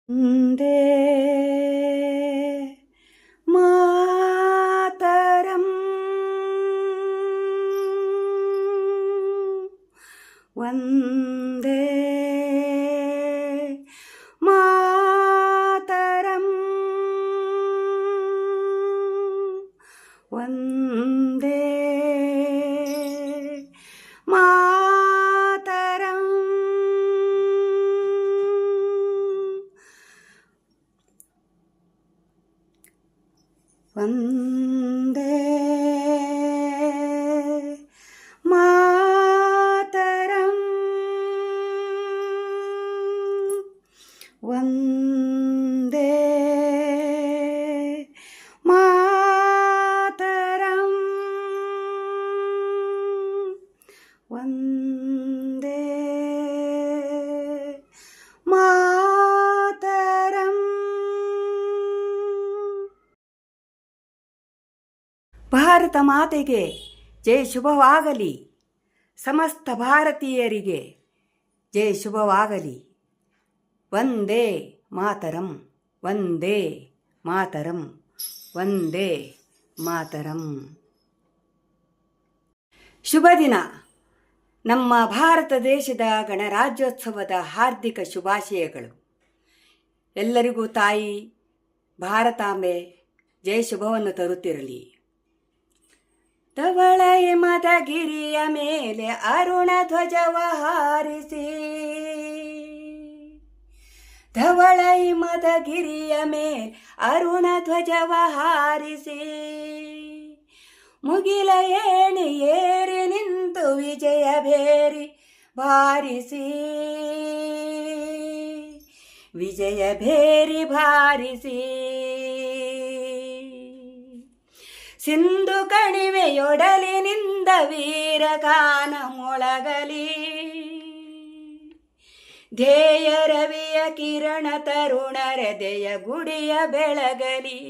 ವಂದೇ ಮಾತರಂ. ವಂದೇ ಮಾತರಂ. ವಂದೇ ಮಾತರಂ. ವಂದೇ ಮಾತರಂ. ವಂದೇ ಮಾತರಂ. ವಂದೇ ಮಾತರಂ. ಭಾರತ ಮಾತೆಗೆ ಜಯ ಶುಭವಾಗಲಿ. ಸಮಸ್ತ ಭಾರತೀಯರಿಗೆ ಜಯ ಶುಭವಾಗಲಿ. ವಂದೇ ಮಾತರಂ. ವಂದೇ ಮಾತರಂ. ವಂದೇ ಮಾತರಂ. ಶುಭ ದಿನ. ನಮ್ಮ ಭಾರತ ದೇಶದ ಗಣರಾಜ್ಯೋತ್ಸವದ ಹಾರ್ದಿಕ ಶುಭಾಶಯಗಳು. ಎಲ್ಲರಿಗೂ ತಾಯಿ ಭಾರತಾಂಬೆ ಜಯ ಶುಭವನ್ನು ತರುತ್ತಿರಲಿ. ಧವಳ ಹಿಮದ ಗಿರಿಯ ಮೇಲೆ ಅರುಣ ಧ್ವಜವ ಹಾರಿಸಿ, ಧವಳ ಹಿಮದ ಗಿರಿಯ ಮೇಲೆ ಅರುಣ ಧ್ವಜವ ಹಾರಿಸಿ, ಮುಗಿಲ ಏಣಿ ಏರಿ ನಿಂತು ವಿಜಯ ಭೇರಿ ಬಾರಿಸಿ, ವಿಜಯ ಭೇರಿ ಬಾರಿಸಿ, ಸಿಂಧು ಕಣಿವೆಯೊಡಲಿನಿಂದ ವೀರಗಾನ ಮೊಳಗಲಿ, ಧ್ಯೇಯ ರವಿಯ ಕಿರಣ ತರುಣರೆದೆಯ ಗುಡಿಯ ಬೆಳಗಲಿ,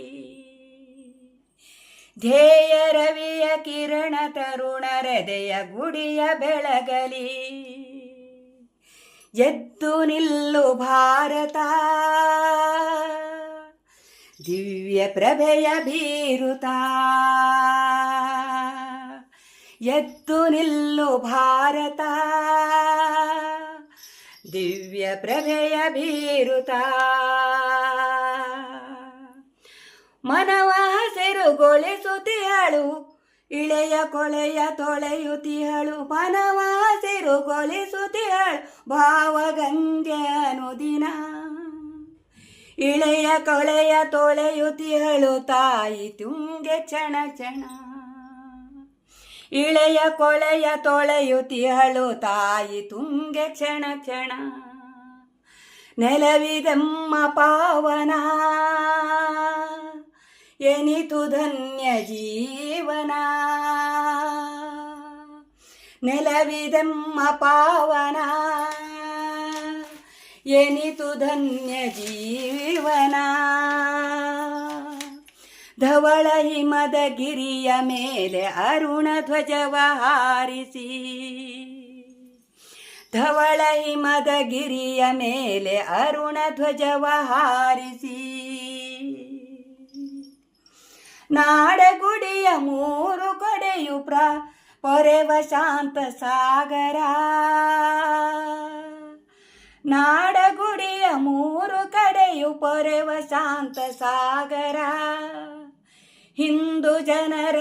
ಧ್ಯೇಯ ರವಿಯ ಕಿರಣ ತರುಣರೆದೆಯ ಗುಡಿಯ ಬೆಳಗಲಿ. ಎದ್ದು ನಿಲ್ಲು ಭಾರತ, ದಿವ್ಯ ಪ್ರಭೆಯ ಬೀರುತ, ಎದ್ದು ನಿಲ್ಲು ಭಾರತ, ದಿವ್ಯ ಪ್ರಭೆಯ ಬೀರುತ. ಮನವ ಹಸಿರುಗೊಳಿಸುತ್ತಿಹಳು, ಇಳೆಯ ಕೊಳೆಯ ತೊಳೆಯುತ್ತಿಹಳು, ಮನವ ಹಸಿರುಗೊಳಿಸುತ್ತಿಹಳು, ಭಾವಗಂಗೆ ಅನುದಿನ, ಇಳೆಯ ಕೊಳೆಯ ತೊಳೆಯುತ್ತಿಹಳು, ತಾಯಿ ತುಂಗೆ ಕ್ಷಣ ಕ್ಷಣ, ಇಳೆಯ ಕೊಳೆಯ ತೊಳೆಯುತ್ತಿಹಳು, ತಾಯಿ ತುಂಗೆ ಕ್ಷಣ ಕ್ಷಣ. ನೆಲವಿದೆಮ್ಮ ಪಾವನ, ಎನಿತು ಧನ್ಯ ಜೀವನ, ನೆಲವಿದೆಮ್ಮ ಪಾವನ, ಎನಿತು ಧನ್ಯ ಜೀವನ. ಧವಳ ಹಿಮದ ಗಿರಿಯ ಮೇಲೆ ಅರುಣ ಧ್ವಜವ ಹಾರಿಸಿ, ಧವಳ ಹಿಮದ ಗಿರಿಯ ಮೇಲೆ ಅರುಣ ಧ್ವಜವ ಹಾರಿಸಿ, ನಾಡಗುಡಿಯ ಮೂರು ಕಡೆಯು ಪೊರೆವ ಶಾಂತ ಸಾಗರ, ನಾಡಗುಡಿಯ ಮೂರು ಕಡೆಯು ಪೊರೆವ ಶಾಂತ ಸಾಗರ. ಹಿಂದೂ ಜನರ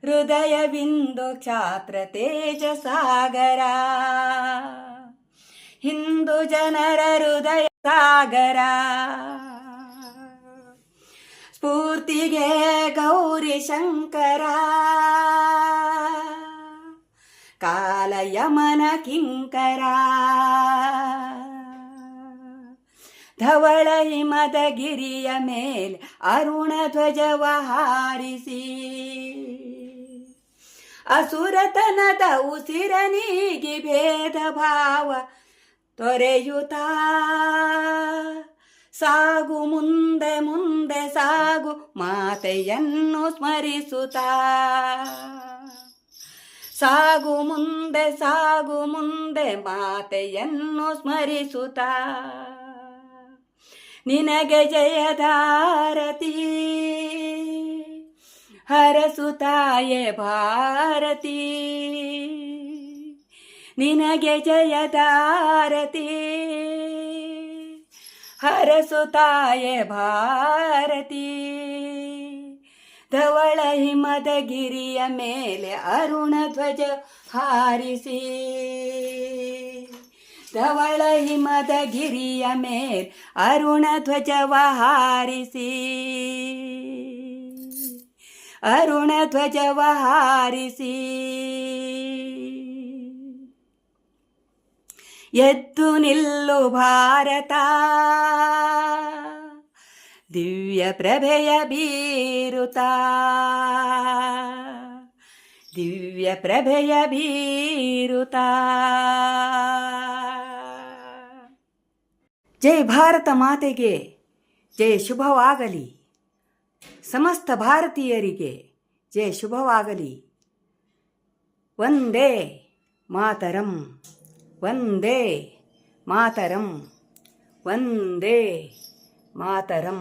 ಹೃದಯವಿಂದು ಕ್ಷಾತ್ರ ತೇಜ ಸಾಗರ, ಹಿಂದೂ ಜನರ ಹೃದಯ ಸಾಗರ. ಸ್ಫೂರ್ತಿಗೆ ಗೌರಿ ಶಂಕರ, ಕಾಲಯಮನ ಕಿಂಕರ. ಧವಳ ಹಿಮದ ಗಿರಿಯ ಮೇಲೆ ಅರುಣ ಧ್ವಜವ ಹಾರಿಸಿ, ಅಸುರತನದ ಉಸಿರ ನೀಗಿ ಭೇದ ಭಾವ ತೊರೆಯುತ್ತಾ, ಸಾಗು ಮುಂದೆ ಮುಂದೆ ಸಾಗು ಮಾತೆಯನ್ನು ಸ್ಮರಿಸುತ್ತಾ, ಸಾಗು ಮುಂದೆ ಮಾತೆಯನ್ನು ಸ್ಮರಿಸುತ್ತಾ. ನಿನಗೆ ಜಯದಾರತಿ ಹರಸುತ್ತಾಯೆ ಭಾರತಿ ನಿನಗೆ ಜಯದಾರತಿ ಹರಸುತ್ತಾಯೆ ಭಾರತಿ ಧವಳ ಹಿಮದ ಗಿರಿಯ ಮೇಲೆ ಅರುಣ ಧ್ವಜ ಹಾರಿಸಿ ಧವಳ ಹಿಮದ ಗಿರಿಯ ಮೇಲೆ ಅರುಣ ಧ್ವಜವ ಹಾರಿಸಿ ಅರುಣ ಧ್ವಜವ ಹಾರಿಸಿ ಎದ್ದು ನಿಲ್ಲು ಭಾರತ ದಿವ್ಯ ಪ್ರಭೆಯ ಬೀರುತ್ತಾ ದಿವ್ಯ ಪ್ರಭೆಯ ಬೀರುತ್ತಾ ಜೈ ಭಾರತ ಮಾತೆಗೆ ಜಯ ಶುಭವಾಗಲಿ ಸಮಸ್ತ ಭಾರತೀಯರಿಗೆ ಜಯ ಶುಭವಾಗಲಿ ವಂದೇ ಮಾತರಂ ವಂದೇ ಮಾತರಂ ವಂದೇ ಮಾತರಂ